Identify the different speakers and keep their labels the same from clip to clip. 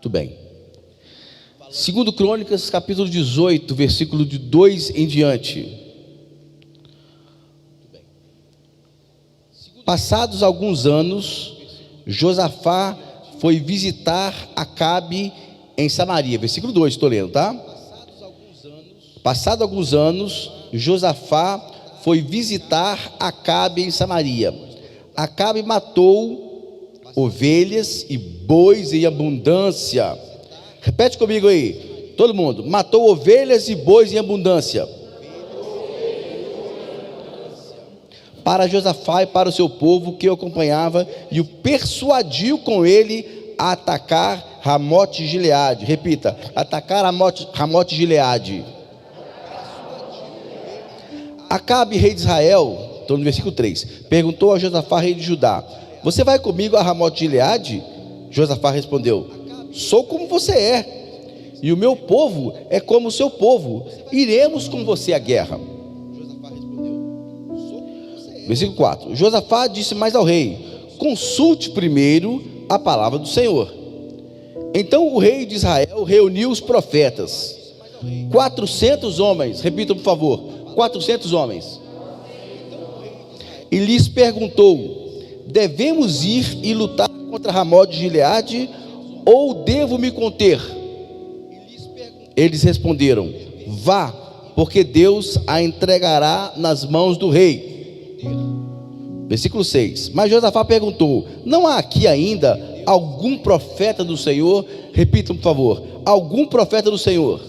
Speaker 1: Muito bem. Segundo Crônicas, capítulo 18, versículo de 2 em diante. Passados alguns anos, Josafá foi visitar Acabe em Samaria. Versículo 2, estou lendo, tá? Passados alguns anos, Josafá foi visitar Acabe em Samaria. Acabe matou ovelhas e bois em abundância. Repete comigo aí, todo mundo. Matou ovelhas e bois em abundância. Para Josafá e para o seu povo que o acompanhava, e o persuadiu com ele a atacar Ramote Gileade. Repita: atacar Ramote Gileade. Acabe, rei de Israel, estou no versículo 3, perguntou a Josafá, rei de Judá: você vai comigo a Ramote Gileade? Josafá respondeu: sou como você é, e o meu povo é como o seu povo, iremos com você à guerra. Versículo 4, Josafá disse mais ao rei: consulte primeiro a palavra do Senhor. Então o rei de Israel reuniu os profetas, 400 homens, repitam por favor, 400 homens, e lhes perguntou: devemos ir e lutar contra Ramote de Gileade, ou devo me conter? Eles responderam: vá, porque Deus a entregará nas mãos do rei. Versículo 6, mas Josafá perguntou: não há aqui ainda algum profeta do Senhor? Repitam por favor: algum profeta do Senhor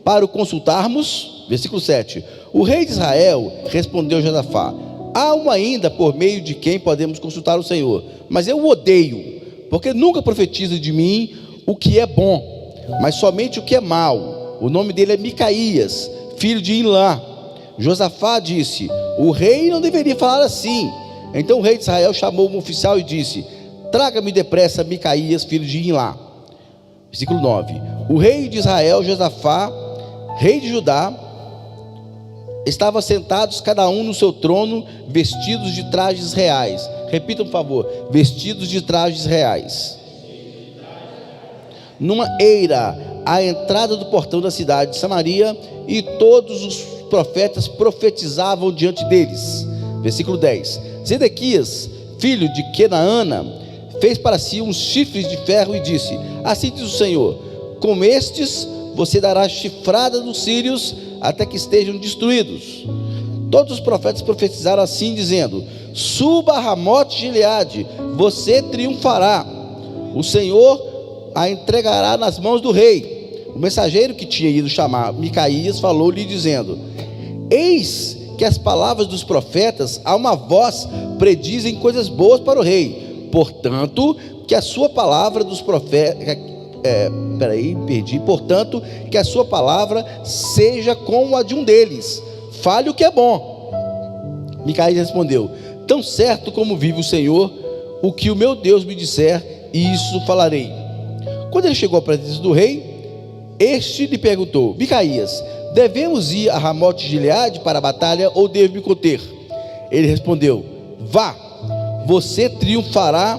Speaker 1: para o consultarmos? Versículo 7, o rei de Israel respondeu a Josafá: há um ainda por meio de quem podemos consultar o Senhor, mas eu o odeio, porque nunca profetiza de mim o que é bom, mas somente o que é mal. O nome dele é Micaías, filho de Imlá. Josafá disse: o rei não deveria falar assim. Então o rei de Israel chamou um oficial e disse: traga-me depressa Micaías, filho de Imlá. Versículo 9, o rei de Israel, Josafá, rei de Judá, estavam sentados cada um no seu trono, vestidos de trajes reais. Repitam por favor: vestidos de trajes reais, numa eira à entrada do portão da cidade de Samaria, e todos os profetas profetizavam diante deles. Versículo 10, Zedequias, filho de Kenaana, fez para si uns chifres de ferro e disse: assim diz o Senhor, com estes você dará chifrada dos sírios até que estejam destruídos. Todos os profetas profetizaram assim, dizendo: suba a Ramote Gileade, você triunfará, o Senhor a entregará nas mãos do rei. O mensageiro que tinha ido chamar Micaías falou-lhe dizendo: eis que as palavras dos profetas a uma voz predizem coisas boas para o rei, portanto que a sua palavra dos profetas, portanto que a sua palavra seja como a de um deles, fale o que é bom. Micaías respondeu: tão certo como vive o Senhor, o que o meu Deus me disser, isso falarei. Quando ele chegou à presença do rei, este lhe perguntou: Micaías, devemos ir a Ramote Gileade para a batalha, ou devo me conter? Ele respondeu: vá, você triunfará,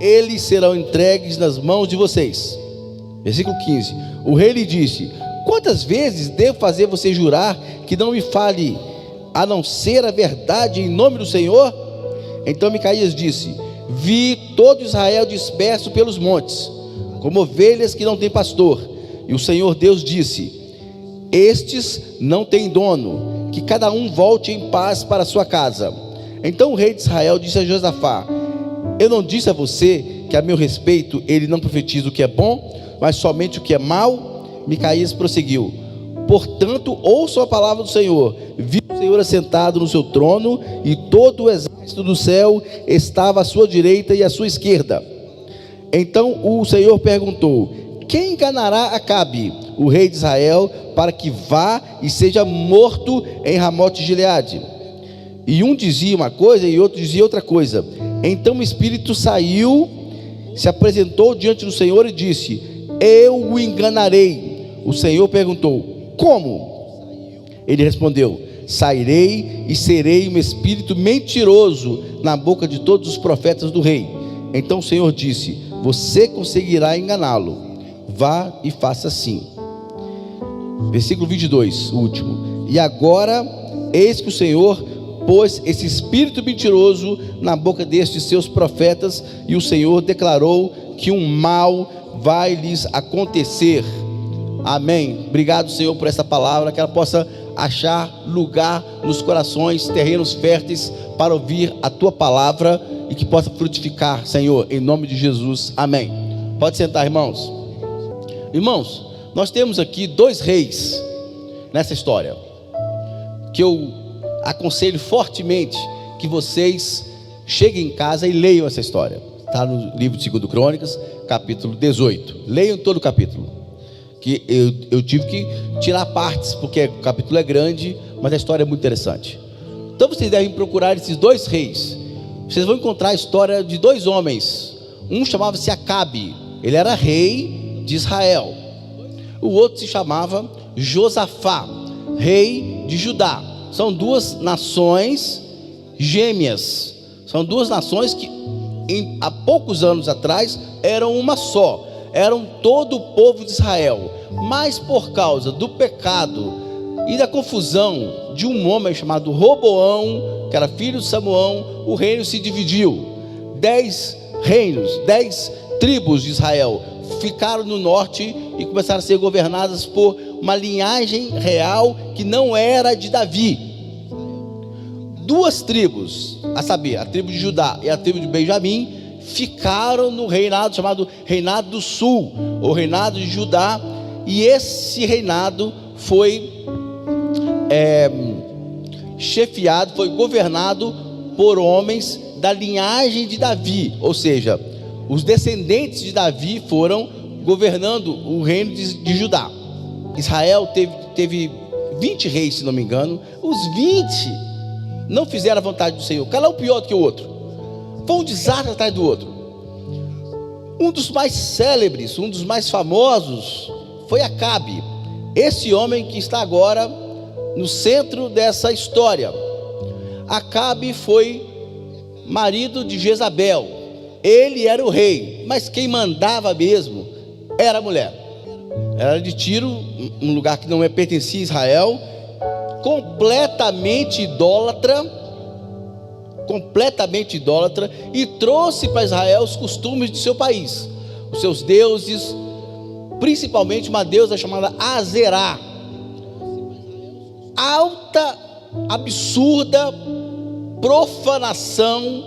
Speaker 1: eles serão entregues nas mãos de vocês. Versículo 15, o rei lhe disse: quantas vezes devo fazer você jurar que não me fale a não ser a verdade em nome do Senhor? Então Micaías disse: vi todo Israel disperso pelos montes, como ovelhas que não têm pastor. E o Senhor Deus disse: estes não têm dono, que cada um volte em paz para a sua casa. Então o rei de Israel disse a Josafá: eu não disse a você que a meu respeito ele não profetiza o que é bom, mas somente o que é mal? Micaías prosseguiu: portanto ouçam a palavra do Senhor. Vi o Senhor assentado no seu trono, e todo o exército do céu estava à sua direita e à sua esquerda. Então o Senhor perguntou: quem enganará Acabe, o rei de Israel, para que vá e seja morto em Ramote Gileade? E um dizia uma coisa e outro dizia outra coisa. Então o espírito saiu, se apresentou diante do Senhor e disse: eu o enganarei. O Senhor perguntou: como? Ele respondeu: sairei e serei um espírito mentiroso na boca de todos os profetas do rei. Então o Senhor disse: você conseguirá enganá-lo. Vá e faça assim. Versículo 22, o último. E agora, eis que o Senhor pôs esse espírito mentiroso na boca destes seus profetas, e o Senhor declarou que um mal vai lhes acontecer. Amém. Obrigado, Senhor, por essa palavra, que ela possa achar lugar nos corações, terrenos férteis para ouvir a tua palavra, e que possa frutificar, Senhor, em nome de Jesus. Amém. Pode sentar, irmãos. Irmãos, nós temos aqui dois reis nessa história, que eu aconselho fortemente que vocês cheguem em casa e leiam essa história. Está no livro de 2 Crônicas, capítulo 18. Leiam todo o capítulo, que eu tive que tirar partes, porque o capítulo é grande, mas a história é muito interessante. Então vocês devem procurar esses dois reis. Vocês vão encontrar a história de dois homens. Um chamava-se Acabe, ele era rei de Israel. O outro se chamava Josafá, rei de Judá. São duas nações gêmeas. São duas nações que há poucos anos atrás eram uma só. Eram todo o povo de Israel. Mas por causa do pecado e da confusão de um homem chamado Roboão, que era filho de Samuel, o reino se dividiu. 10 reinos, 10 tribos de Israel ficaram no norte e começaram a ser governadas por uma linhagem real que não era de Davi. Duas tribos, a saber, a tribo de Judá e a tribo de Benjamim, ficaram no reinado chamado Reinado do Sul, ou Reinado de Judá, e esse reinado foi chefiado, foi governado por homens da linhagem de Davi, ou seja, os descendentes de Davi foram governando o reino de Judá. Israel teve 20 reis, se não me engano. Os 20 não fizeram a vontade do Senhor, cada um pior do que o outro. Foi um desastre atrás do outro. Um dos mais célebres, um dos mais famosos foi Acabe, esse homem que está agora no centro dessa história. Acabe foi marido de Jezabel. Ele era o rei, mas quem mandava mesmo era a mulher. Era de Tiro, um lugar que não pertencia a Israel, completamente idólatra, e trouxe para Israel os costumes de seu país, os seus deuses, principalmente uma deusa chamada Azerá. Alta, absurda profanação,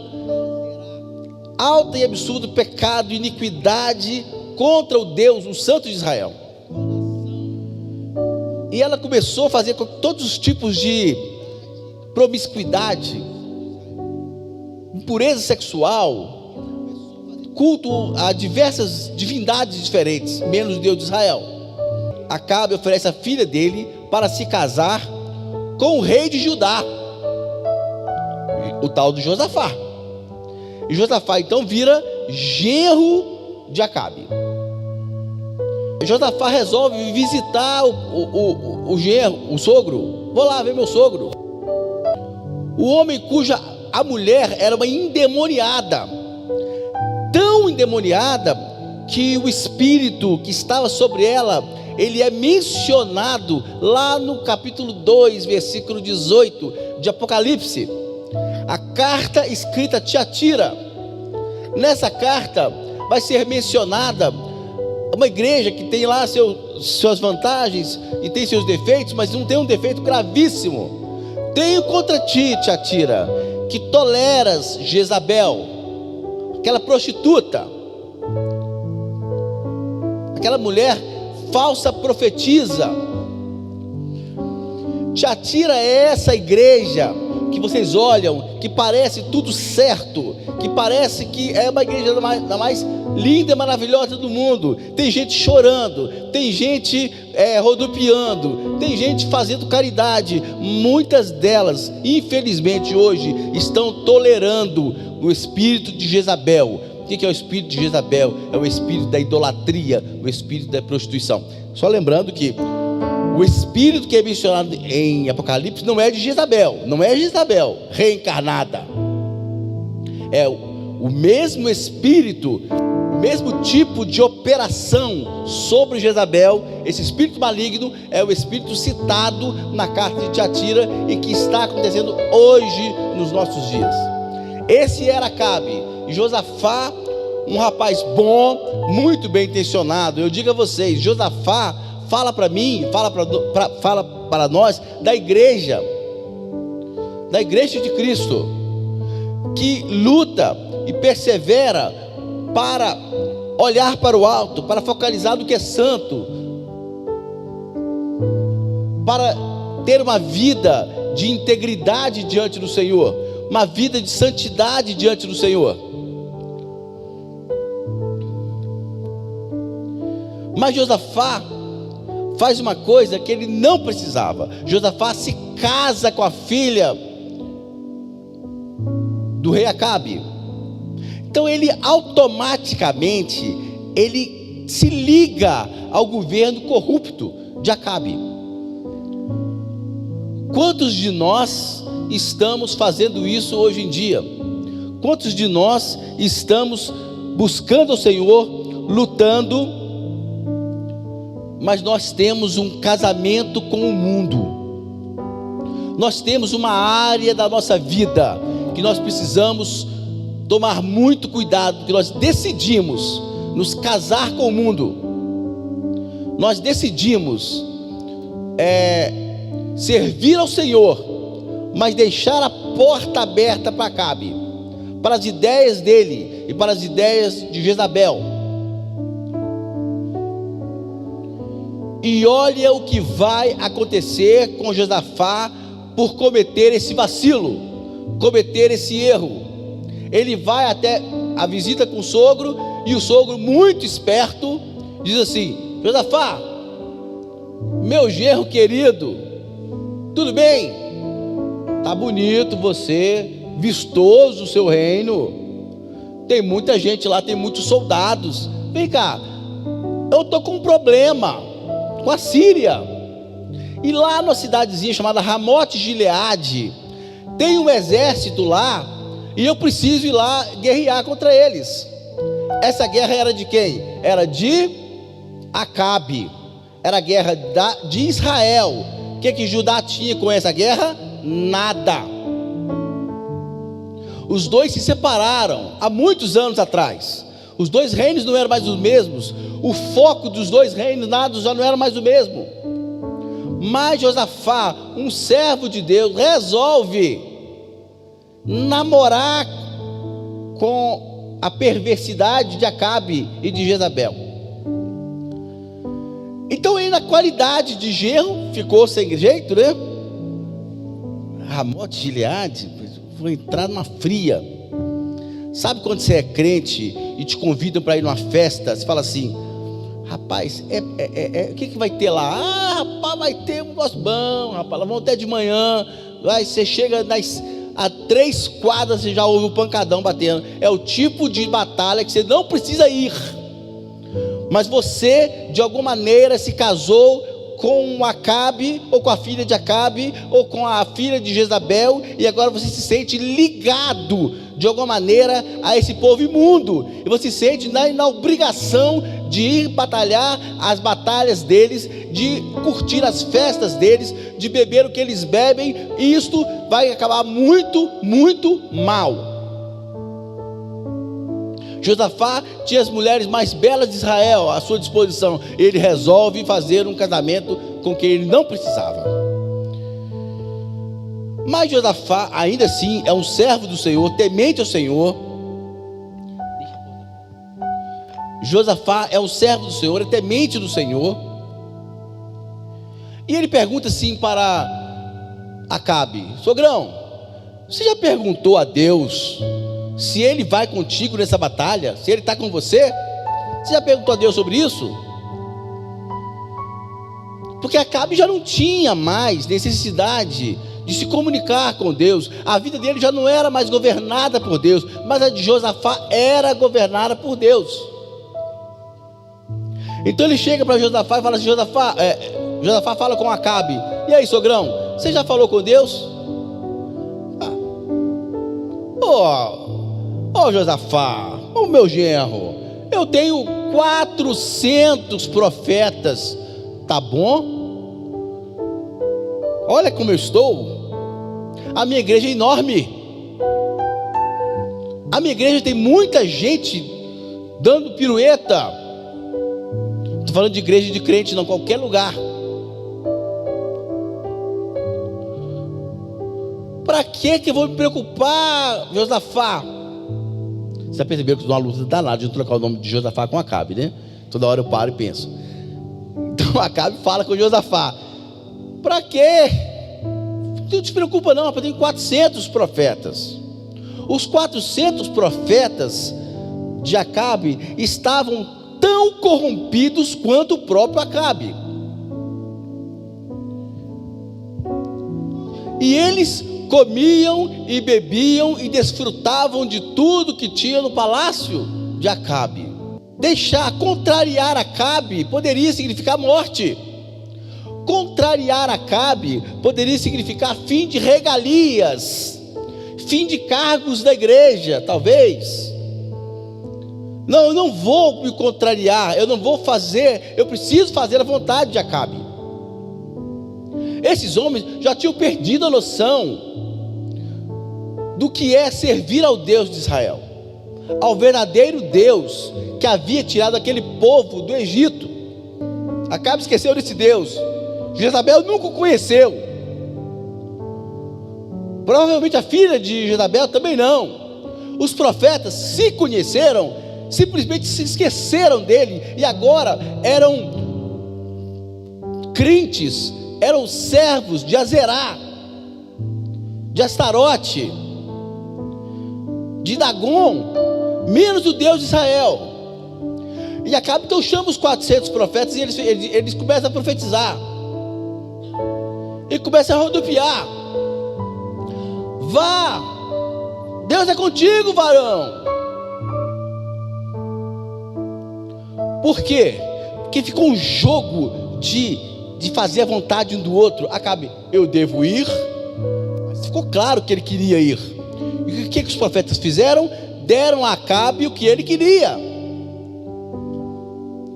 Speaker 1: alta e absurdo pecado, iniquidade contra o Deus, o Santo de Israel. E ela começou a fazer com todos os tipos de promiscuidade, impureza sexual, culto a diversas divindades diferentes, menos o Deus de Israel. Acabe oferece a filha dele para se casar com o rei de Judá, o tal de Josafá. E Josafá então vira genro de Acabe. Josafá resolve visitar o genro, o sogro. Vou lá ver meu sogro. O homem cuja a mulher era uma endemoniada, tão endemoniada que o espírito que estava sobre ela, ele é mencionado lá no capítulo 2, versículo 18 de Apocalipse. A carta escrita a Tiatira. Nessa carta vai ser mencionada uma igreja que tem lá suas vantagens e tem seus defeitos, mas não tem um defeito gravíssimo. Tenho contra ti, Tiatira, que toleras Jezabel, aquela prostituta, aquela mulher falsa profetisa. Tiatira é essa igreja que vocês olham, que parece tudo certo, que parece que é uma igreja da mais linda e maravilhosa do mundo. Tem gente chorando, tem gente rodopiando, tem gente fazendo caridade. Muitas delas, infelizmente hoje, estão tolerando o espírito de Jezabel. O que é o espírito de Jezabel? É o espírito da idolatria, o espírito da prostituição. Só lembrando que o espírito que é mencionado em Apocalipse não é de Jezabel, não é Jezabel reencarnada. É o mesmo espírito mesmo tipo de operação sobre Jezabel. Esse espírito maligno é o espírito citado na carta de Tiatira e que está acontecendo hoje nos nossos dias. Esse era Acabe. E Josafá, um rapaz bom, muito bem intencionado. Eu digo a vocês, Josafá fala para mim, fala para nós da igreja de Cristo, que luta e persevera para olhar para o alto, para focalizar no que é santo, para ter uma vida de integridade diante do Senhor, uma vida de santidade diante do Senhor. Mas Josafá faz uma coisa que ele não precisava. Josafá se casa com a filha do rei Acabe. Então ele automaticamente se liga ao governo corrupto de Acabe. Quantos de nós estamos fazendo isso hoje em dia? Quantos de nós estamos buscando o Senhor, lutando, mas nós temos um casamento com o mundo? Nós temos uma área da nossa vida que nós precisamos tomar muito cuidado, porque nós decidimos nos casar com o mundo. Nós decidimos servir ao Senhor, mas deixar a porta aberta para Acabe, para as ideias dele e para as ideias de Jezabel. E olha o que vai acontecer com Josafá por cometer esse vacilo, cometer esse erro. Ele vai até a visita com o sogro, e o sogro, muito esperto, diz assim: Josafá, meu genro querido, tudo bem? Tá bonito você, vistoso o seu reino, tem muita gente lá, tem muitos soldados. Vem cá, eu estou com um problema com a Síria, e lá numa cidadezinha chamada Ramote Gileade tem um exército lá, e eu preciso ir lá guerrear contra eles. Essa guerra era de quem? Era de Acabe, era a guerra de Israel. O que Judá tinha com essa guerra? Nada. Os dois se separaram há muitos anos atrás. Os dois reinos não eram mais os mesmos. O foco dos dois reinos já não era mais o mesmo. Mas Josafá, um servo de Deus, resolve namorar com a perversidade de Acabe e de Jezabel. Então ele, na qualidade de genro, ficou sem jeito, né? Ramote Gileade, vou entrar numa fria. Sabe quando você é crente e te convidam para ir numa festa? Você fala assim: rapaz, o que vai ter lá? Ah, rapaz, vai ter um negócio bom, rapaz, vamos até de manhã. Você chega a 3 quadras, você já ouve o pancadão batendo. É o tipo de batalha que você não precisa ir. Mas você, de alguma maneira, se casou com Acabe, ou com a filha de Acabe, ou com a filha de Jezabel, e agora você se sente ligado, de alguma maneira, a esse povo imundo, e você se sente na obrigação de ir batalhar as batalhas deles, de curtir as festas deles, de beber o que eles bebem, e isto vai acabar muito, muito mal. Josafá tinha as mulheres mais belas de Israel à sua disposição. Ele resolve fazer um casamento com quem ele não precisava. Mas Josafá, ainda assim, é um servo do Senhor, temente ao Senhor. Josafá é um servo do Senhor, é temente do Senhor. E ele pergunta assim para Acabe: sogrão, você já perguntou a Deus se ele vai contigo nessa batalha? Se ele está com você? Você já perguntou a Deus sobre isso? Porque Acabe já não tinha mais necessidade de se comunicar com Deus. A vida dele já não era mais governada por Deus, mas a de Josafá era governada por Deus. Então ele chega para Josafá e fala assim: Josafá fala com Acabe: e aí, sogrão, você já falou com Deus? Josafá, o meu genro, eu tenho 400 profetas, tá bom? Olha como eu estou. A minha igreja é enorme. A minha igreja tem muita gente dando pirueta. Estou falando de igreja de crente, não, qualquer lugar. Para que eu vou me preocupar, Josafá? Você já percebeu que eu estou numa luta danada de trocar o nome de Josafá com Acabe, né? Toda hora eu paro e penso. Então Acabe fala com Josafá: para quê? Não te preocupa não, eu tenho 400 profetas. Os 400 profetas de Acabe estavam tão corrompidos quanto o próprio Acabe. E eles comiam e bebiam e desfrutavam de tudo que tinha no palácio de Acabe. Contrariar Acabe poderia significar morte. Contrariar Acabe poderia significar fim de regalias, fim de cargos da igreja, talvez. Não, eu não vou me contrariar, eu não vou fazer, eu preciso fazer a vontade de Acabe. Esses homens já tinham perdido a noção do que é servir ao Deus de Israel, ao verdadeiro Deus que havia tirado aquele povo do Egito. Acabe esqueceu desse Deus. Jezabel nunca o conheceu. Provavelmente a filha de Jezabel também não. Os profetas se conheceram, simplesmente se esqueceram dele, e agora eram crentes, eram servos de Azerá, de Astarote, de Dagon, menos o Deus de Israel. E Acabe então chama os 400 profetas e eles começam a profetizar. E começa a rodopiar: vá, Deus é contigo, varão. Por quê? Porque ficou um jogo de fazer a vontade um do outro. Acabe: eu devo ir. Mas ficou claro que ele queria ir. E o que os profetas fizeram? Deram a Acabe o que ele queria.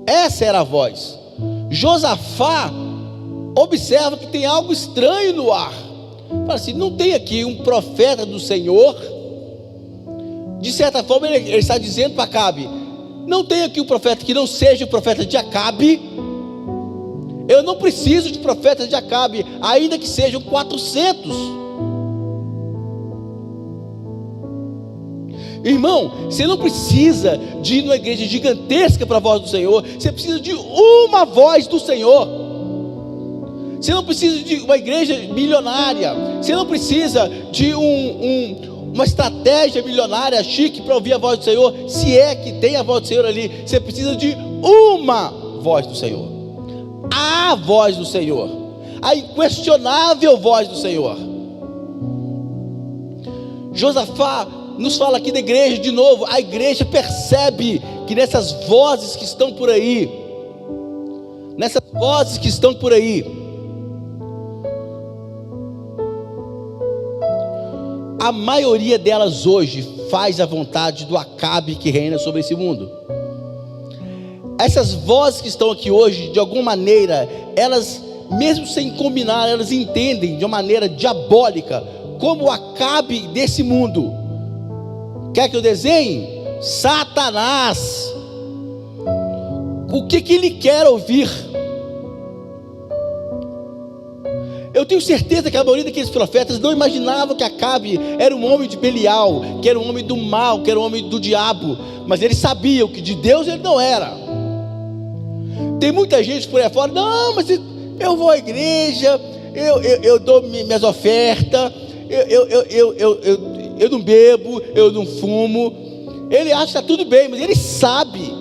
Speaker 1: Essa era a voz. Josafá observa que tem algo estranho no ar. Fala assim: não tem aqui um profeta do Senhor? De certa forma ele está dizendo para Acabe: não tem aqui um profeta que não seja o profeta de Acabe. Eu não preciso de profetas de Acabe, ainda que sejam 400. Irmão, você não precisa de ir numa igreja gigantesca para a voz do Senhor. Você precisa de uma voz do Senhor. Você não precisa de uma igreja milionária. Você não precisa de uma estratégia milionária chique para ouvir a voz do Senhor. Se é que tem a voz do Senhor ali, você precisa de uma voz do Senhor. A voz do Senhor, a inquestionável voz do Senhor. Josafá nos fala aqui da igreja de novo. A igreja percebe que nessas vozes que estão por aí, a maioria delas hoje faz a vontade do Acabe que reina sobre esse mundo. Essas vozes que estão aqui hoje, de alguma maneira, elas, mesmo sem combinar, elas entendem de uma maneira diabólica como o Acabe desse mundo. Quer que eu desenhe? Satanás. O que ele quer ouvir? Eu tenho certeza que a maioria daqueles profetas não imaginavam que Acabe era um homem de Belial, que era um homem do mal, que era um homem do diabo. Mas eles sabiam que de Deus ele não era. Tem muita gente por aí fora: não, mas eu vou à igreja, eu dou minhas ofertas, eu não bebo, eu não fumo. Ele acha que está tudo bem, mas ele sabe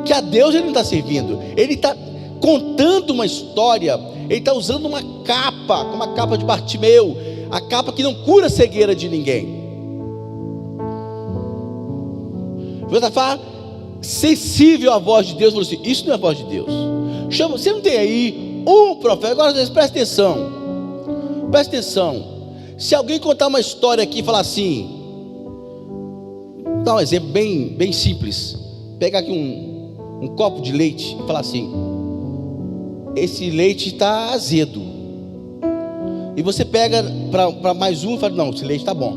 Speaker 1: que a Deus ele não está servindo. Ele está contando uma história, ele está usando uma capa, como a capa de Bartimeu, a capa que não cura a cegueira de ninguém. Josafá, sensível à voz de Deus, falou assim: isso não é a voz de Deus. Chama, você não tem aí um profeta? Agora presta atenção. Presta atenção. Se alguém contar uma história aqui e falar assim, dá um exemplo bem simples. pegar aqui um copo de leite e falar assim: esse leite está azedo. E você pega para mais um e fala: não, esse leite está bom.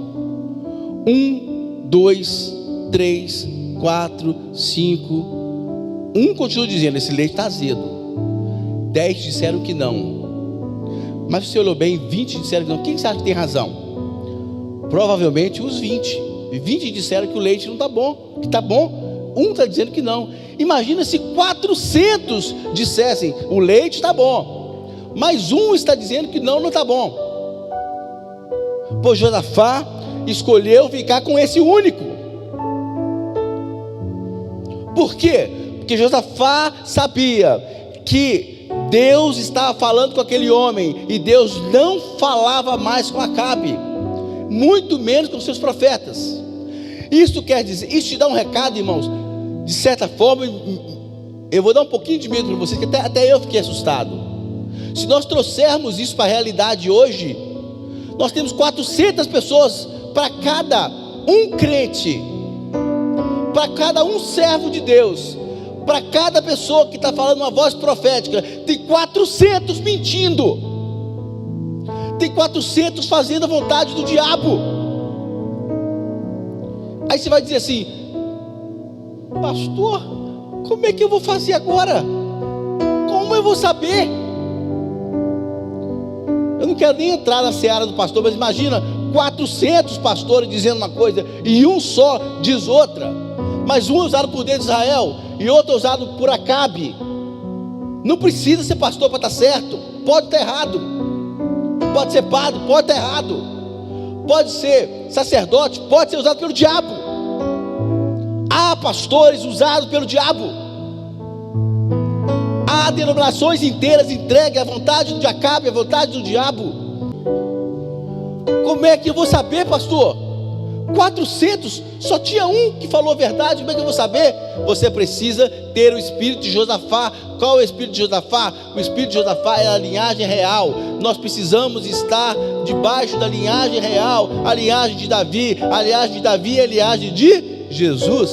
Speaker 1: 1, 2, 3, 4, 5. Um continua dizendo: esse leite está azedo. 10 disseram que não. Mas você olhou bem, 20 disseram que não. Quem você acha que tem razão? Provavelmente os 20. E 20 disseram que o leite não está bom, que está bom. Um está dizendo que não. Imagina se 400 dissessem: o leite está bom. Mas um está dizendo que não está bom. Pois Josafá escolheu ficar com esse único. Por quê? Porque Josafá sabia que Deus estava falando com aquele homem, e Deus não falava mais com Acabe, muito menos com seus profetas. Isso quer dizer, isso te dá um recado, irmãos. De certa forma, eu vou dar um pouquinho de medo para vocês, que até eu fiquei assustado. Se nós trouxermos isso para a realidade hoje, nós temos 400 pessoas para cada um crente, para cada um servo de Deus, para cada pessoa que está falando uma voz profética. Tem 400 mentindo, tem 400 fazendo a vontade do diabo. Aí você vai dizer assim: pastor, como é que eu vou fazer agora? Como eu vou saber? Eu não quero nem entrar na seara do pastor, mas imagina 400 pastores dizendo uma coisa e um só diz outra. Mas um é usado por Deus de Israel e outro é usado por Acabe. Não precisa ser pastor para estar certo. Pode estar errado. Pode ser padre, pode estar errado. Pode ser sacerdote, pode ser usado pelo diabo. Há pastores usados pelo diabo. Há denominações inteiras entregues à vontade de Acabe, à vontade do diabo. Como é que eu vou saber, pastor? 400, só tinha um que falou a verdade. Como é que eu vou saber? Você precisa ter o espírito de Josafá. Qual é o espírito de Josafá? O espírito de Josafá é a linhagem real. Nós precisamos estar debaixo da linhagem real, a linhagem de Davi. A linhagem de Davi é a linhagem de Jesus.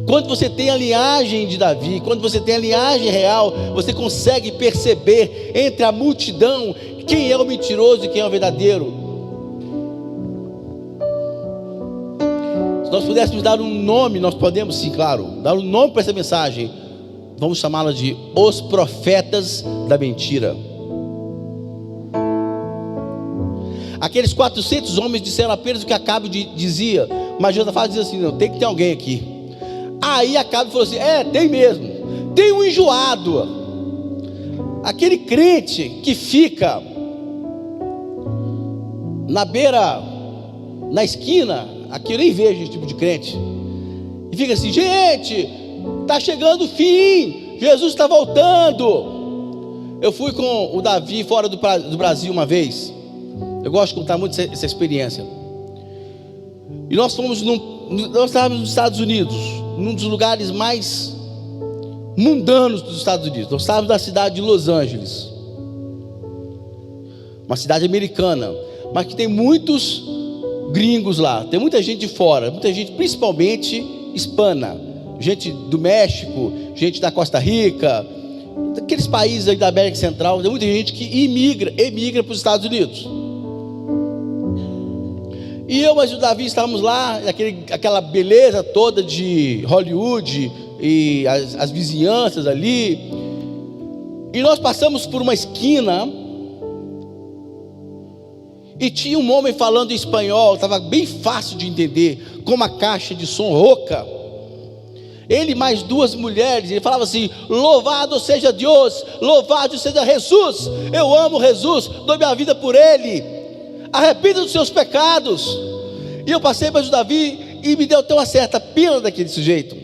Speaker 1: Quando você tem a linhagem de Davi, quando você tem a linhagem real, você consegue perceber entre a multidão quem é o mentiroso e quem é o verdadeiro. Se nós pudéssemos dar um nome, nós podemos sim, claro, dar um nome para essa mensagem. Vamos chamá-la de os profetas da mentira. Aqueles 400 homens disseram apenas o que Acabe dizia, mas Josafá dizia assim: não, tem que ter alguém aqui. Aí Acabe falou assim: tem mesmo, tem um enjoado, aquele crente que fica na beira, na esquina. Aqui eu nem vejo esse tipo de crente, e fica assim: gente, está chegando o fim, Jesus está voltando. Eu fui com o Davi fora do Brasil uma vez. Eu gosto de contar muito essa experiência. E nós estávamos nos Estados Unidos, num dos lugares mais mundanos dos Estados Unidos. Nós estávamos na cidade de Los Angeles, uma cidade americana, mas que tem muitos gringos lá, tem muita gente de fora, muita gente principalmente hispana, gente do México, gente da Costa Rica, daqueles países aí da América Central. Tem muita gente que emigra para os Estados Unidos. E eu, mas o Davi, estávamos lá, aquela beleza toda de Hollywood e as vizinhanças ali, e nós passamos por uma esquina e tinha um homem falando em espanhol, estava bem fácil de entender, com uma caixa de som rouca. Ele mais duas mulheres, ele falava assim: louvado seja Deus, louvado seja Jesus, eu amo Jesus, dou minha vida por Ele, arrependa dos seus pecados. E eu passei mais o Davi e me deu até uma certa pena daquele sujeito.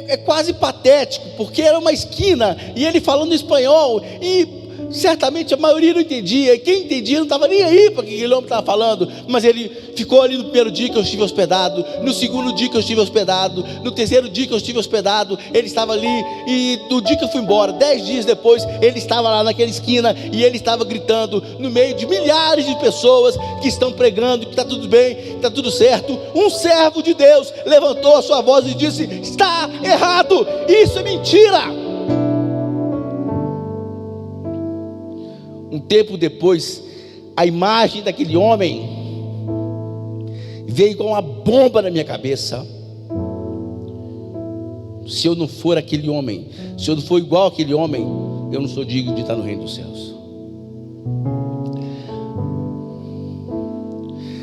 Speaker 1: É quase patético, porque era uma esquina e ele falando espanhol, e Certamente a maioria não entendia, e quem entendia não estava nem aí para o que aquele homem estava falando, mas ele ficou ali no primeiro dia que eu estive hospedado, no segundo dia que eu estive hospedado, no terceiro dia que eu estive hospedado, ele estava ali, e no dia que eu fui embora, 10 dias depois, ele estava lá naquela esquina, e ele estava gritando, no meio de milhares de pessoas que estão pregando, que está tudo bem, que está tudo certo. Um servo de Deus levantou a sua voz e disse: está errado, isso é mentira. Um tempo depois, a imagem daquele homem veio igual uma bomba na minha cabeça. Se eu não for aquele homem, se eu não for igual aquele homem, eu não sou digno de estar no reino dos céus.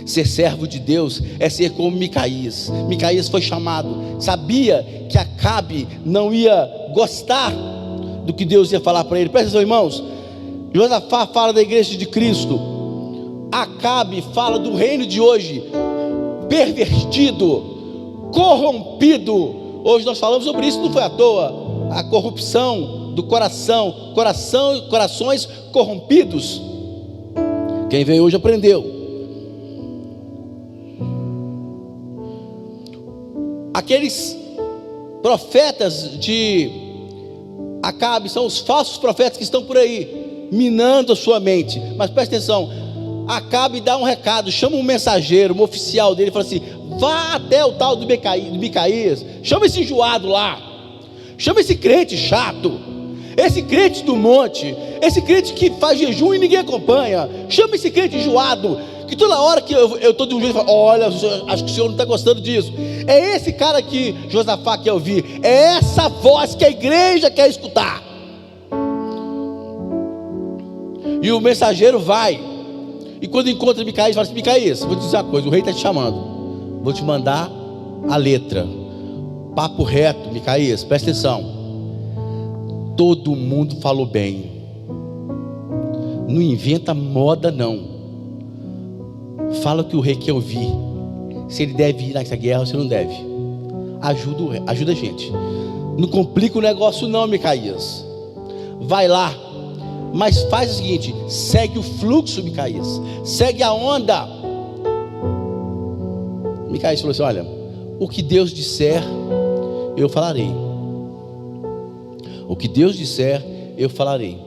Speaker 1: Ser servo de Deus é ser como Micaías. Micaías foi chamado, sabia que Acabe não ia gostar do que Deus ia falar para ele. Presta atenção, irmãos. Josafá fala da igreja de Cristo, Acabe fala do reino de hoje, pervertido, corrompido. Hoje nós falamos sobre isso, não foi à toa. A corrupção do corações corrompidos. Quem veio hoje aprendeu. Aqueles profetas de Acabe são os falsos profetas que estão por aí, minando a sua mente. Mas presta atenção, Acabe dá um recado, chama um mensageiro, um oficial dele, e fala assim: vá até o tal do Micaías, chama esse enjoado lá, chama esse crente chato, esse crente do monte, esse crente que faz jejum e ninguém acompanha, chama esse crente enjoado, que toda hora que eu estou de um jeito, falo: olha, acho que o senhor não está gostando disso. É esse cara que Josafá quer ouvir, é essa voz que a igreja quer escutar. E o mensageiro vai, e quando encontra Micaías, fala assim: Micaías, vou te dizer uma coisa, o rei está te chamando, vou te mandar a letra, papo reto. Micaías, presta atenção, todo mundo falou bem, não inventa moda não, fala o que o rei quer ouvir, se ele deve ir nessa guerra ou se não deve, ajuda a gente, não complica o negócio não, Micaías, vai lá. Mas faz o seguinte, segue o fluxo, Micaías, segue a onda. Micaías falou assim: olha, o que Deus disser, eu falarei. O que Deus disser, eu falarei.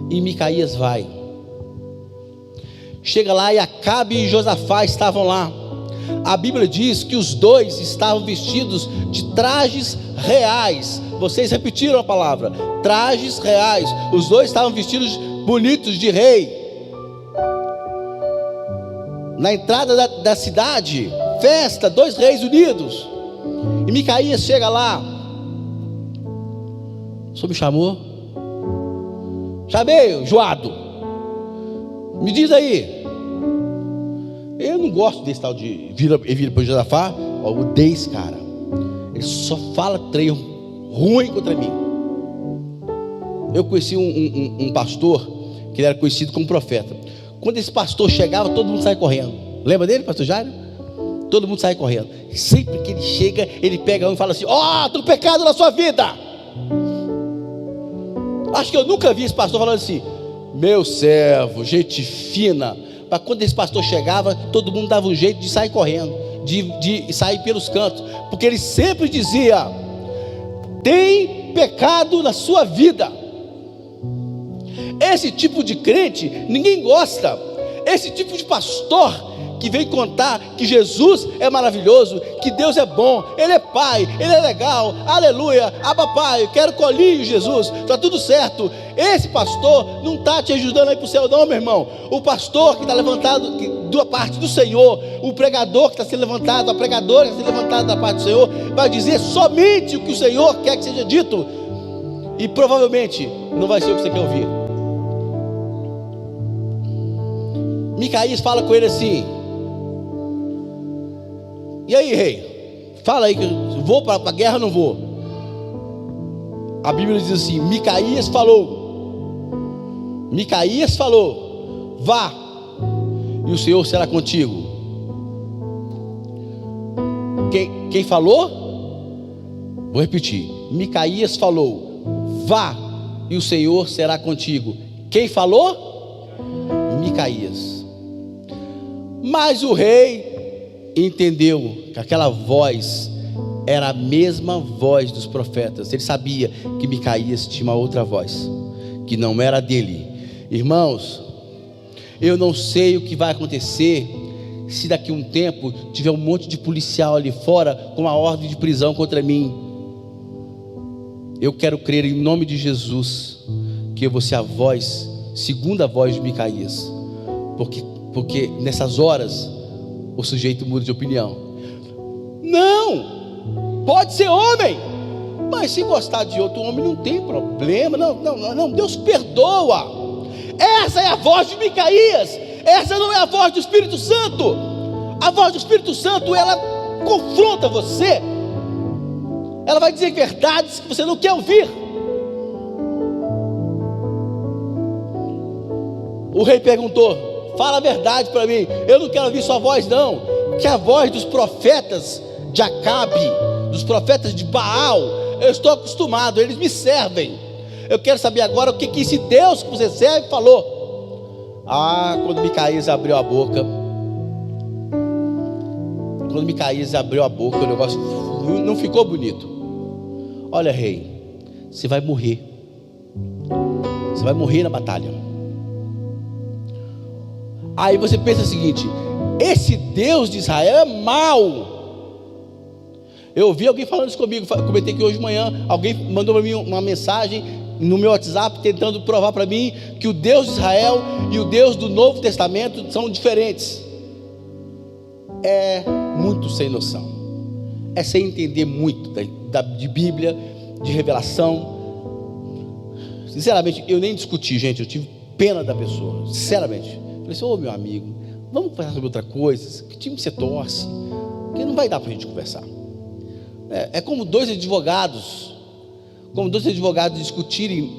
Speaker 1: E Micaías vai. Chega lá e Acabe e Josafá estavam lá. A Bíblia diz que os dois estavam vestidos de trajes reais. Vocês repetiram a palavra, trajes reais. Os dois estavam vestidos bonitos de rei. Na entrada da cidade, festa, dois reis unidos. E Micaías chega lá: o senhor me chamou? Chamei, enjoado. Me diz aí. Eu não gosto desse tal de vira para Josafá. Eu odeio esse cara. Ele só fala treino ruim contra mim. Eu conheci um pastor que ele era conhecido como profeta. Quando esse pastor chegava, todo mundo saia correndo. Lembra dele, pastor Jairo? Todo mundo sai correndo. Sempre que ele chega, ele pega um e fala assim: ó, do pecado na sua vida. Acho que eu nunca vi esse pastor falando assim: meu servo, gente fina. Mas quando esse pastor chegava, todo mundo dava um jeito de sair correndo, de sair pelos cantos, porque ele sempre dizia: tem pecado na sua vida. Esse tipo de crente ninguém gosta. Esse tipo de pastor que vem contar que Jesus é maravilhoso, que Deus é bom, Ele é Pai, Ele é legal, aleluia, aba Pai, quero colinho Jesus, está tudo certo. Esse pastor não está te ajudando aí para o céu não, meu irmão. O pastor que está levantado da parte do Senhor, o pregador que está sendo levantado, a pregadora que está sendo levantada da parte do Senhor, vai dizer somente o que o Senhor quer que seja dito, e provavelmente não vai ser o que você quer ouvir. Micaías fala com ele assim: e aí, rei, fala aí, que eu vou para a guerra ou não vou? A Bíblia diz assim: Micaías falou, vá, e o Senhor será contigo. Quem falou? Vou repetir: Micaías falou, vá, e o Senhor será contigo. Quem falou? Micaías. Mas o rei entendeu que aquela voz era a mesma voz dos profetas. Ele sabia que Micaías tinha uma outra voz, que não era dele. Irmãos, eu não sei o que vai acontecer se daqui a um tempo tiver um monte de policial ali fora com a ordem de prisão contra mim. Eu quero crer em nome de Jesus que eu vou ser a voz, segunda voz de Micaías, porque nessas horas o sujeito muda de opinião. Não, pode ser homem, mas se gostar de outro homem não tem problema. Não, Deus perdoa. Essa é a voz de Micaías. Essa não é a voz do Espírito Santo. A voz do Espírito Santo, ela confronta você. Ela vai dizer verdades que você não quer ouvir. O rei perguntou: fala a verdade para mim, eu não quero ouvir sua voz não. Que a voz dos profetas de Acabe, dos profetas de Baal, eu estou acostumado, eles me servem. Eu quero saber agora o que esse Deus que você serve falou. Quando Micaías abriu a boca, o negócio não ficou bonito. Olha, rei, você vai morrer. Você vai morrer na batalha. Aí você pensa o seguinte: esse Deus de Israel é mau. Eu ouvi alguém falando isso comigo. Comentei que hoje de manhã alguém mandou para mim uma mensagem no meu WhatsApp, tentando provar para mim que o Deus de Israel e o Deus do Novo Testamento são diferentes. É muito sem noção. É sem entender muito de Bíblia, de revelação. Sinceramente, eu nem discuti, gente. Eu tive pena da pessoa, sinceramente. Falei assim: meu amigo, vamos conversar sobre outra coisa. Que time você torce? Porque não vai dar para a gente conversar. É como dois advogados discutirem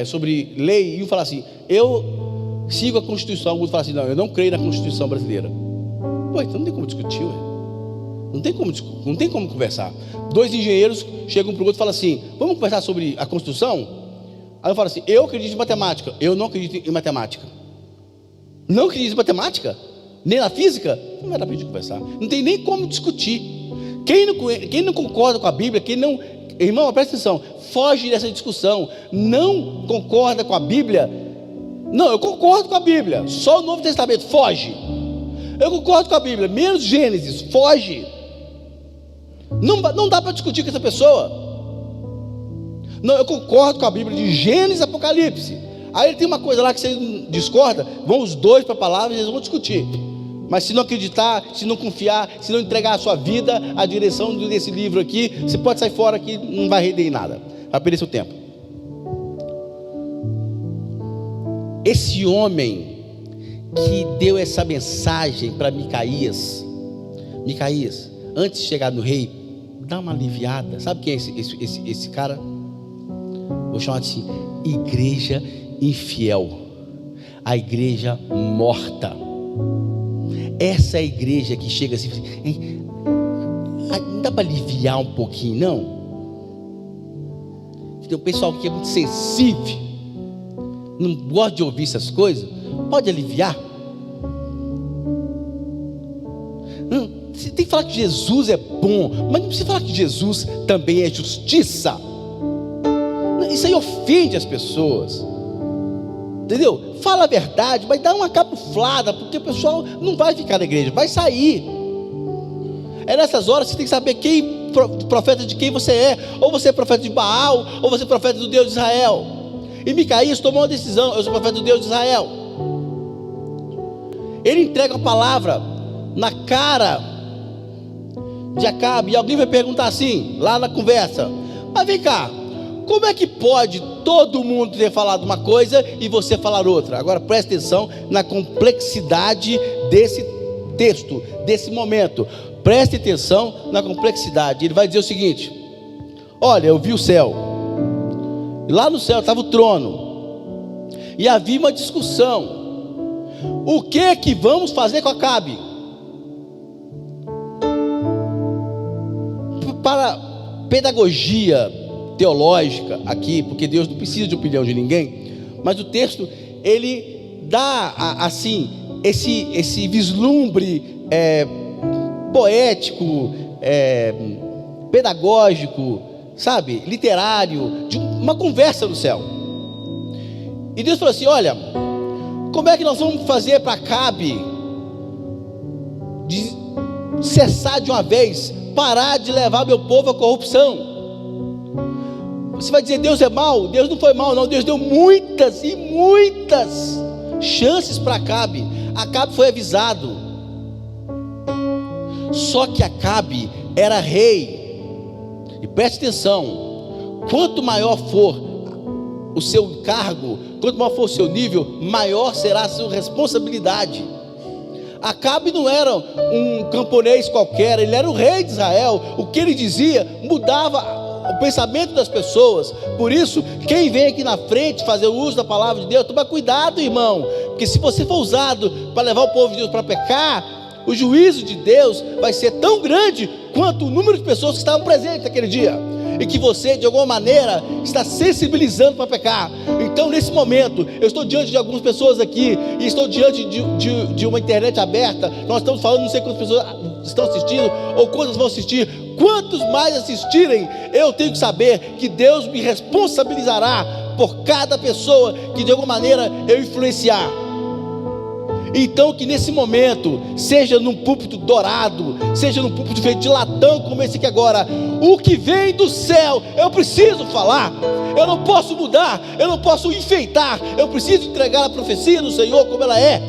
Speaker 1: sobre lei, e um fala assim: eu sigo a Constituição. O outro fala assim: não, eu não creio na Constituição brasileira. Então não tem como discutir, não tem como conversar. Dois engenheiros chegam para o outro e falam assim: vamos conversar sobre a Constituição? Aí eu falo assim: eu acredito em matemática. Eu não acredito em matemática. Não acredito em matemática? Nem na física? Não vai dar para a gente conversar. Não tem nem como discutir. Quem não concorda com a Bíblia, irmão, presta atenção, foge dessa discussão. Não concorda com a Bíblia? Não, eu concordo com a Bíblia, só o Novo Testamento, foge. Eu concordo com a Bíblia, menos Gênesis, foge. Não dá para discutir com essa pessoa. Não, eu concordo com a Bíblia de Gênesis e Apocalipse. Aí ele tem uma coisa lá que você discorda, vão os dois para a palavra e eles vão discutir. Mas se não acreditar, se não confiar, se não entregar a sua vida à direção desse livro aqui, você pode sair fora que não vai render em nada, vai perder seu tempo. Esse homem que deu essa mensagem para Micaías, antes de chegar no rei, dá uma aliviada. Sabe quem é esse cara? Vou chamar assim: igreja infiel, a igreja morta. Essa é a igreja que chega assim: não dá para aliviar um pouquinho, não? Tem um pessoal que é muito sensível, não gosta de ouvir essas coisas. Pode aliviar? Você tem que falar que Jesus é bom, mas não precisa falar que Jesus também é justiça. Isso aí ofende as pessoas, entendeu? Fala a verdade, mas dá uma camuflada, porque o pessoal não vai ficar na igreja, vai sair. É nessas horas que você tem que saber profeta de quem você é. Ou você é profeta de Baal, ou você é profeta do Deus de Israel. E Micaías tomou uma decisão: eu sou profeta do Deus de Israel. Ele entrega a palavra na cara de Acabe. E alguém vai perguntar assim, lá na conversa: mas vem cá, como é que pode todo mundo ter falado uma coisa e você falar outra? Agora preste atenção na complexidade desse texto, desse momento. Preste atenção na complexidade. Ele vai dizer o seguinte: olha, eu vi o céu, e lá no céu estava o trono, e havia uma discussão: o que vamos fazer com Acabe? Para pedagogia teológica aqui, porque Deus não precisa de opinião de ninguém, mas o texto, ele dá, assim, esse vislumbre poético, pedagógico, sabe, literário, de uma conversa no céu. E Deus falou assim: olha, como é que nós vamos fazer para Acabe de cessar de uma vez, parar de levar meu povo à corrupção? Você vai dizer, Deus é mau? Deus não foi mau não, Deus deu muitas e muitas chances para Acabe. Acabe foi avisado, só que Acabe era rei, e preste atenção, quanto maior for o seu cargo, quanto maior for o seu nível, maior será a sua responsabilidade. Acabe não era um camponês qualquer, ele era o rei de Israel. O que ele dizia mudava o pensamento das pessoas. Por isso, quem vem aqui na frente fazer o uso da palavra de Deus, toma cuidado, irmão, porque se você for usado para levar o povo de Deus para pecar, o juízo de Deus vai ser tão grande quanto o número de pessoas que estavam presentes naquele dia, e que você de alguma maneira está sensibilizando para pecar. Então nesse momento, eu estou diante de algumas pessoas aqui, e estou diante de uma internet aberta. Nós estamos falando, não sei quantas pessoas estão assistindo, ou quantas vão assistir. Quantos mais assistirem, eu tenho que saber que Deus me responsabilizará por cada pessoa que de alguma maneira eu influenciar. Então que nesse momento, seja num púlpito dourado, seja num púlpito feito de latão como esse aqui agora, o que vem do céu, eu preciso falar. Eu não posso mudar, eu não posso enfeitar, eu preciso entregar a profecia do Senhor como ela é.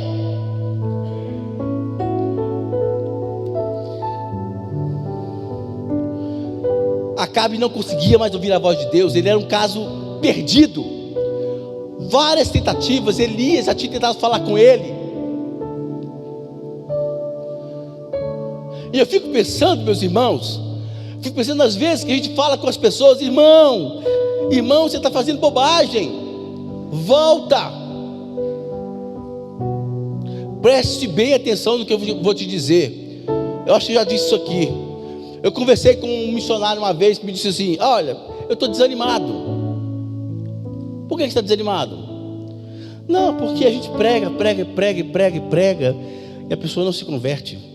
Speaker 1: Acabe não conseguia mais ouvir a voz de Deus, ele era um caso perdido. Várias tentativas, Elias já tinha tentado falar com ele. E eu fico pensando, meus irmãos, fico pensando nas vezes que a gente fala com as pessoas: irmão, você está fazendo bobagem, volta. Preste bem atenção no que eu vou te dizer. Eu acho que já disse isso aqui. Eu conversei com um missionário uma vez que me disse assim: olha, eu estou desanimado. Por que você está desanimado? Não, porque a gente prega, e a pessoa não se converte.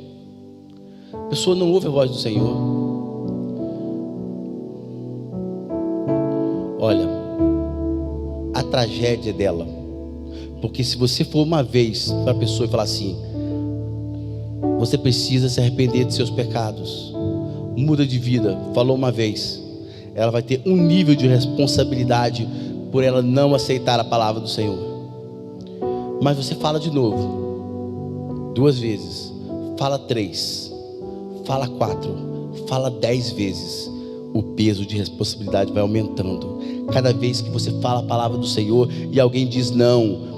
Speaker 1: A pessoa não ouve a voz do Senhor. Olha, a tragédia dela, porque se você for uma vez para a pessoa e falar assim: você precisa se arrepender de seus pecados, muda de vida, falou uma vez, ela vai ter um nível de responsabilidade por ela não aceitar a palavra do Senhor. Mas você fala de novo, 2 vezes, fala 3, fala 4, fala 10 vezes, o peso de responsabilidade vai aumentando. Cada vez que você fala a palavra do Senhor e alguém diz não,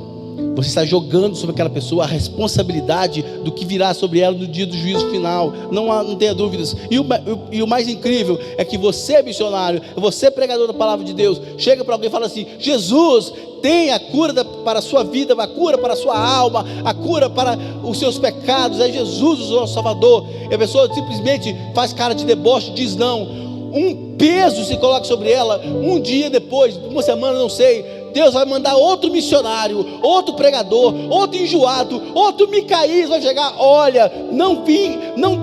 Speaker 1: você está jogando sobre aquela pessoa a responsabilidade do que virá sobre ela no dia do juízo final. Não tenha dúvidas. E o mais incrível é que você, missionário, você, pregador da palavra de Deus, chega para alguém e fala assim: Jesus tem a cura para a sua vida, a cura para a sua alma, a cura para os seus pecados. É Jesus o nosso Salvador. E a pessoa simplesmente faz cara de deboche, diz não. Um peso se coloca sobre ela. Um dia depois, uma semana, não sei, Deus vai mandar outro missionário, outro pregador, outro enjoado, outro Micaías vai chegar: olha, não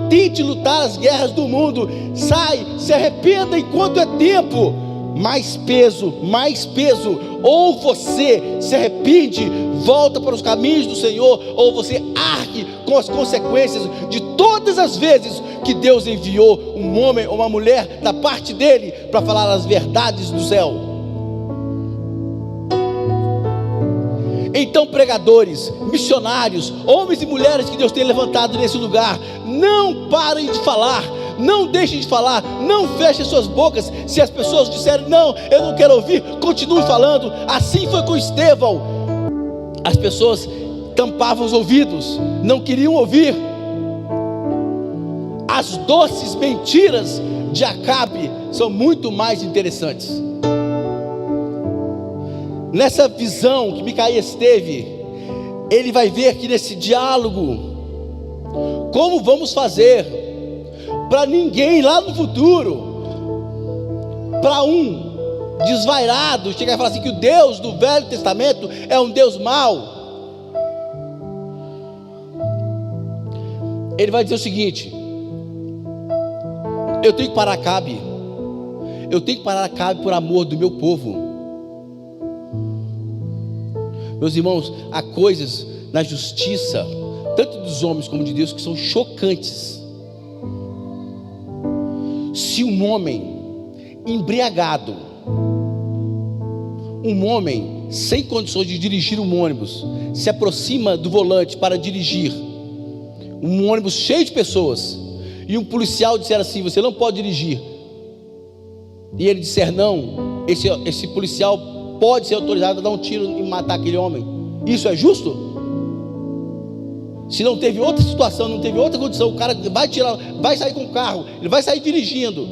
Speaker 1: tente lutar as guerras do mundo, sai, se arrependa enquanto é tempo. Mais peso, ou você se arrepende, volta para os caminhos do Senhor, ou você arque com as consequências de todas as vezes que Deus enviou um homem ou uma mulher da parte dele para falar as verdades do céu. Então, pregadores, missionários, homens e mulheres que Deus tem levantado nesse lugar, não parem de falar, não deixem de falar, não fechem suas bocas. Se as pessoas disserem não, eu não quero ouvir, continue falando. Assim foi com Estevão. As pessoas tampavam os ouvidos, não queriam ouvir. As doces mentiras de Acabe são muito mais interessantes. Nessa visão que Micaías teve, ele vai ver que nesse diálogo, como vamos fazer para ninguém lá no futuro, para um desvairado, chegar e falar assim, que o Deus do Velho Testamento é um Deus mau. Ele vai dizer o seguinte: eu tenho que parar Acabe, eu tenho que parar Acabe por amor do meu povo. Meus irmãos, há coisas na justiça, tanto dos homens como de Deus, que são chocantes. Se um homem embriagado, um homem sem condições de dirigir um ônibus, se aproxima do volante para dirigir um ônibus cheio de pessoas, e um policial disser assim: você não pode dirigir, e ele disser não, esse policial pode ser autorizado a dar um tiro e matar aquele homem, isso é justo? Se não teve outra situação, não teve outra condição, o cara vai sair com o carro, ele vai sair dirigindo,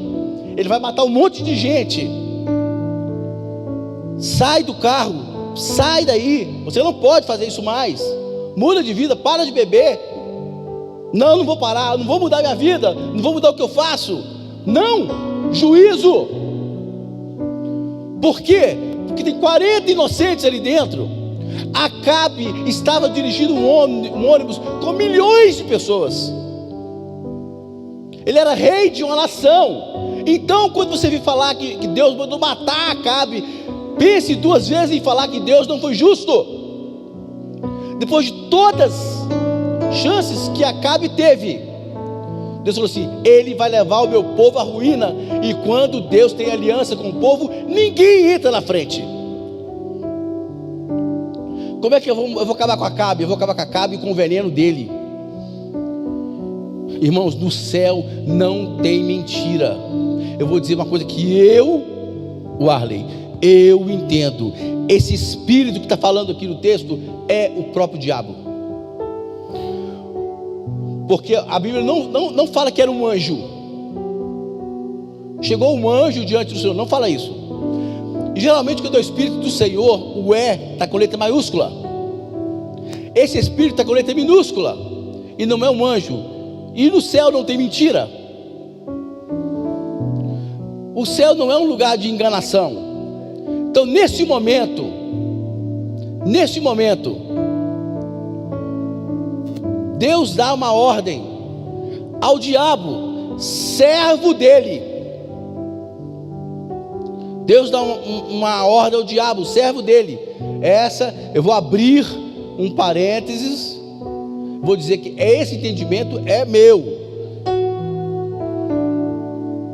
Speaker 1: ele vai matar um monte de gente. Sai do carro, sai daí, você não pode fazer isso mais, muda de vida, para de beber. Não vou parar, não vou mudar minha vida, não vou mudar o que eu faço. Não, juízo. Por quê? Porque tem 40 inocentes ali dentro. Acabe estava dirigindo um ônibus com milhões de pessoas. Ele era rei de uma nação. Então, quando você vir falar que Deus mandou matar Acabe, pense duas vezes em falar que Deus não foi justo. Depois de todas as chances que Acabe teve, Deus falou assim: ele vai levar o meu povo à ruína. E quando Deus tem aliança com o povo, ninguém entra na frente. Como é que eu vou acabar com Acabe? Eu vou acabar com Acabe com o veneno dele. Irmãos, no céu não tem mentira. Eu vou dizer uma coisa que eu entendo. Esse espírito que está falando aqui no texto é o próprio diabo. Porque a Bíblia não fala que era um anjo. Chegou um anjo diante do Senhor, não fala isso. E geralmente quando é o Espírito do Senhor, o está com letra maiúscula. Esse Espírito está com letra minúscula, e não é um anjo. E no céu não tem mentira. O céu não é um lugar de enganação. Então nesse momento, Deus dá uma ordem ao diabo, servo dele. Deus dá uma ordem ao diabo, servo dele. Essa, eu vou abrir um parênteses, vou dizer que esse entendimento é meu,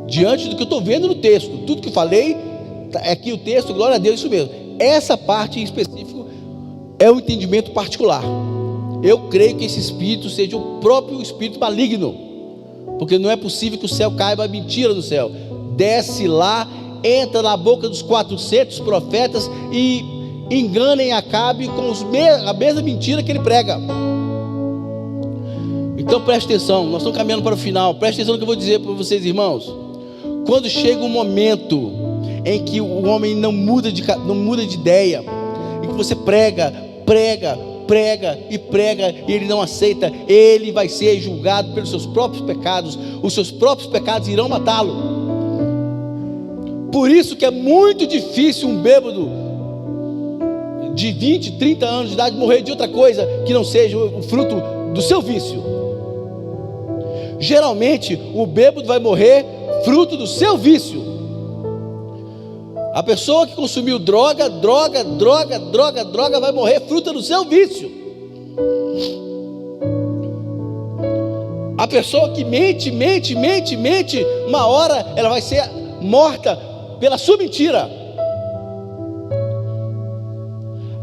Speaker 1: diante do que eu estou vendo no texto. Tudo que eu falei, é aqui o texto, glória a Deus, isso mesmo. Essa parte em específico é um entendimento particular. Eu creio que esse espírito seja o próprio espírito maligno, porque não é possível que o céu caiba mentira do céu. Desce lá, entra na boca dos 400 profetas e enganem Acabe com a mesma mentira que ele prega. Então preste atenção, nós estamos caminhando para o final. Preste atenção no que eu vou dizer para vocês, irmãos. Quando chega um momento em que o homem não muda de ideia, em que você prega e ele não aceita, ele vai ser julgado pelos seus próprios pecados. Os seus próprios pecados irão matá-lo. Por isso que é muito difícil um bêbado de 20, 30 anos de idade morrer de outra coisa que não seja o fruto do seu vício. Geralmente o bêbado vai morrer fruto do seu vício. A pessoa que consumiu droga vai morrer fruto do seu vício. A pessoa que mente, uma hora ela vai ser morta pela sua mentira.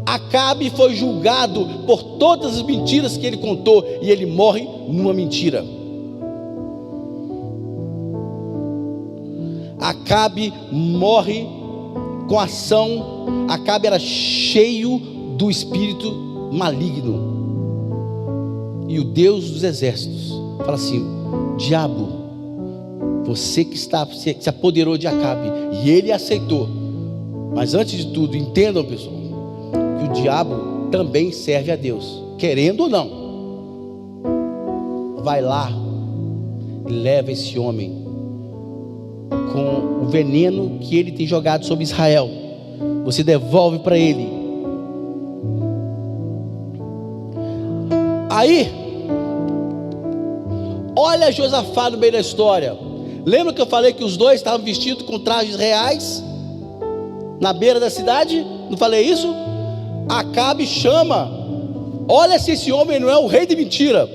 Speaker 1: Acabe foi julgado por todas as mentiras que ele contou, e ele morre numa mentira. Acabe morre com ação. Acabe era cheio do espírito maligno, e o Deus dos exércitos fala assim: diabo, você que se apoderou de Acabe, e ele aceitou. Mas antes de tudo, entendam, pessoal, que o diabo também serve a Deus, querendo ou não. Vai lá e leva esse homem com o veneno que ele tem jogado sobre Israel. Você devolve para ele. Aí, olha Josafá no meio da história. Lembra que eu falei que os dois estavam vestidos com trajes reais na beira da cidade? Não falei isso? Acabe chama: olha se esse homem não é o rei de mentira.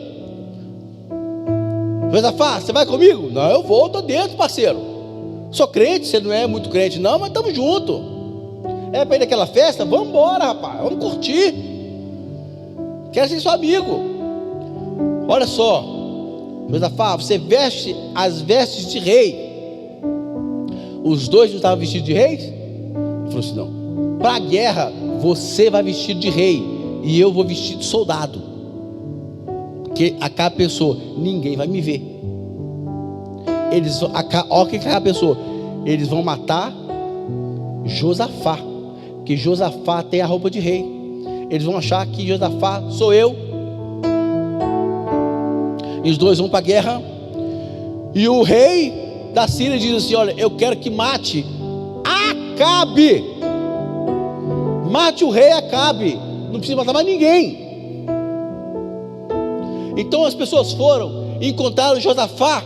Speaker 1: Josafá, você vai comigo? Não, eu vou, estou dentro, parceiro. Sou crente, você não é muito crente não, mas estamos juntos. É para ir naquela festa? Vamos embora, rapaz, vamos curtir. Quero ser seu amigo. Olha só, Josafá, você veste as vestes de rei. Os dois não estavam vestidos de reis? Ele falou assim: não, para a guerra você vai vestido de rei e eu vou vestido de soldado. Porque Acabe pensou: ninguém vai me ver. Olha o que Acabe pensou: eles vão matar Josafá, que Josafá tem a roupa de rei. Eles vão achar que Josafá sou eu. E os dois vão para a guerra. E o rei da Síria diz assim: olha, eu quero que mate Acabe. Mate o rei Acabe. Não precisa matar mais ninguém. Então as pessoas foram e encontraram Josafá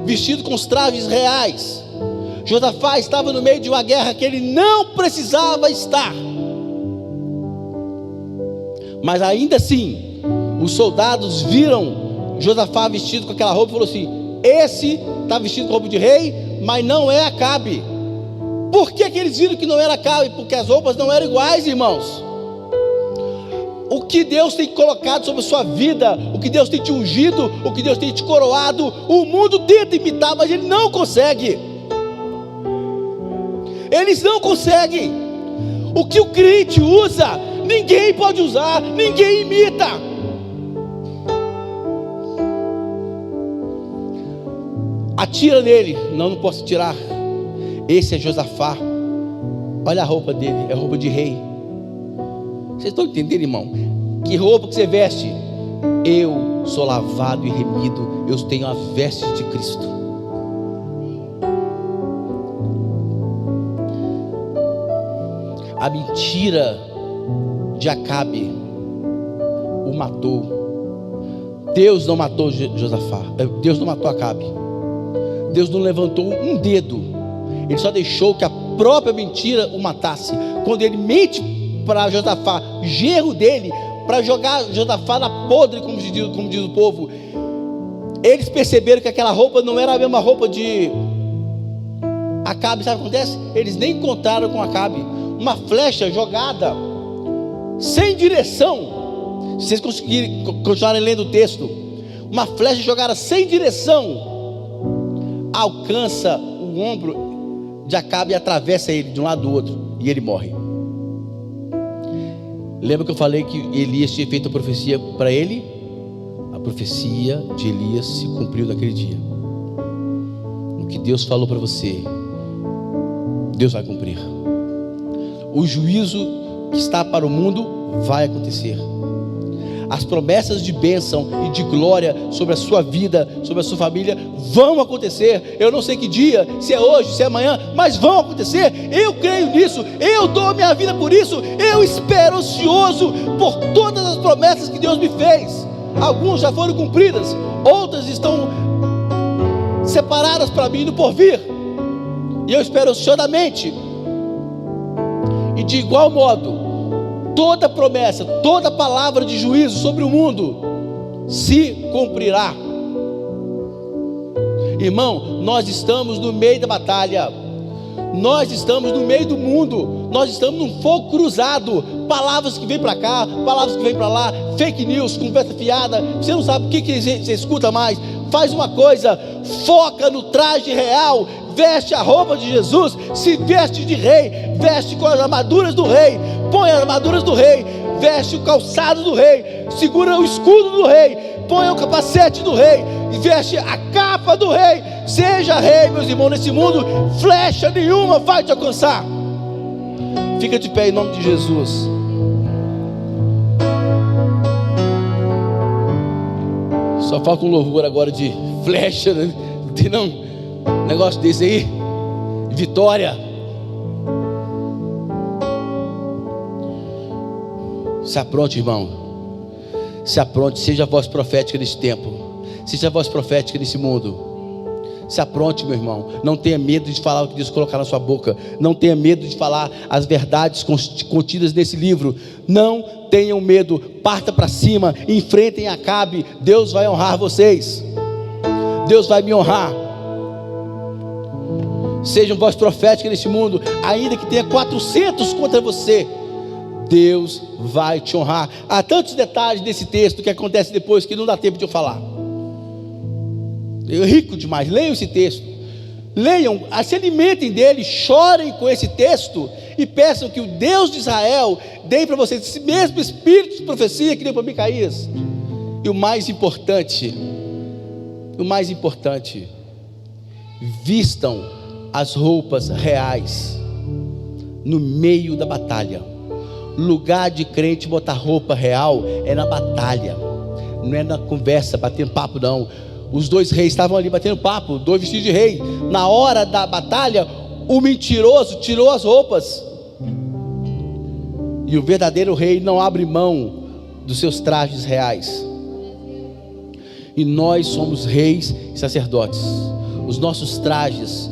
Speaker 1: vestido com os trajes reais. Josafá estava no meio de uma guerra que ele não precisava estar. Mas ainda assim, os soldados viram Josafá vestido com aquela roupa e falou assim: esse está vestido com roupa de rei, mas não é Acabe. Por que eles viram que não era Acabe? Porque as roupas não eram iguais, irmãos. O que Deus tem colocado sobre a sua vida, o que Deus tem te ungido, o que Deus tem te coroado, o mundo tenta imitar, mas ele não consegue. Eles não conseguem. O que o crente usa, ninguém pode usar, ninguém imita. Atira nele. Não posso tirar. Esse é Josafá. Olha a roupa dele, é roupa de rei. Vocês estão entendendo, irmão? Que roupa que você veste? Eu sou lavado e remido, eu tenho a veste de Cristo. A mentira de Acabe o matou. Deus não matou Josafá. Deus não matou Acabe. Deus não levantou um dedo. Ele só deixou que a própria mentira o matasse. Quando ele mente para Josafá, genro dele, para jogar Josafá na podre, como diz o povo, eles perceberam que aquela roupa não era a mesma roupa de Acabe. Sabe o que acontece? Eles nem encontraram com Acabe. Uma flecha jogada sem direção. Se vocês conseguirem continuarem lendo o texto, uma flecha jogada sem direção alcança o ombro de Acabe e atravessa ele de um lado do outro, e ele morre. Lembra que eu falei que Elias tinha feito a profecia para ele? A profecia de Elias se cumpriu naquele dia. O que Deus falou para você, Deus vai cumprir. O juízo que está para o mundo vai acontecer. As promessas de bênção e de glória sobre a sua vida, sobre a sua família, vão acontecer. Eu não sei que dia, se é hoje, se é amanhã, mas vão acontecer. Eu creio nisso, eu dou a minha vida por isso. Eu espero ansioso por todas as promessas que Deus me fez. Algumas já foram cumpridas, outras estão separadas para mim no porvir, e eu espero ansiosamente. E de igual modo, toda promessa, toda palavra de juízo sobre o mundo se cumprirá. Irmão, nós estamos no meio da batalha, nós estamos no meio do mundo, nós estamos num fogo cruzado. Palavras que vêm para cá, palavras que vêm para lá, fake news, conversa fiada. Você não sabe o que você escuta mais. Faz uma coisa, foca no traje real, veste a roupa de Jesus, se veste de rei, veste com as armaduras do rei, põe as armaduras do rei, veste o calçado do rei, segura o escudo do rei, põe o capacete do rei, e veste a capa do rei. Seja rei, meus irmãos, nesse mundo, flecha nenhuma vai te alcançar. Fica de pé em nome de Jesus. Só falta um louvor agora de flecha, né? Não tem não, negócio desse aí. vitória. Se apronte, irmão. Se apronte, seja a voz profética desse tempo. Seja a voz profética desse mundo. Se apronte, meu irmão. Não tenha medo de falar o que Deus colocar na sua boca. Não tenha medo de falar as verdades contidas nesse livro. Não tenham medo. Parta para cima. Enfrentem Acabe. Deus vai honrar vocês. Deus vai me honrar. Seja uma voz profética nesse mundo. Ainda que tenha 400 contra você, Deus vai te honrar. Há tantos detalhes desse texto que acontece depois que não dá tempo de eu falar. É rico demais. Leiam esse texto. Leiam, se alimentem dele, chorem com esse texto e peçam que o Deus de Israel dê para vocês esse mesmo espírito de profecia que deu para Micaías. E o mais importante, vistam as roupas reais no meio da batalha. Lugar de crente botar roupa real é na batalha, não é na conversa, batendo papo não. Os dois reis estavam ali batendo papo, 2 vestidos de rei. Na hora da batalha, o mentiroso tirou as roupas, e o verdadeiro rei não abre mão dos seus trajes reais. E nós somos reis e sacerdotes. Os nossos trajes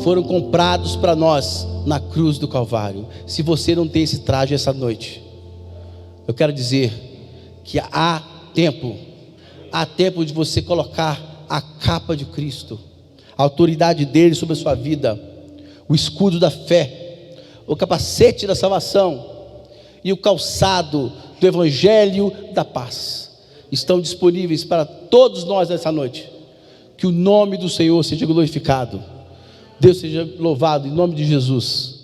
Speaker 1: foram comprados para nós na cruz do Calvário. Se você não tem esse traje essa noite, eu quero dizer que há tempo de você colocar a capa de Cristo, a autoridade dele sobre a sua vida, o escudo da fé, o capacete da salvação e o calçado do evangelho da paz. Estão disponíveis para todos nós nessa noite. Que o nome do Senhor seja glorificado. Deus seja louvado em nome de Jesus.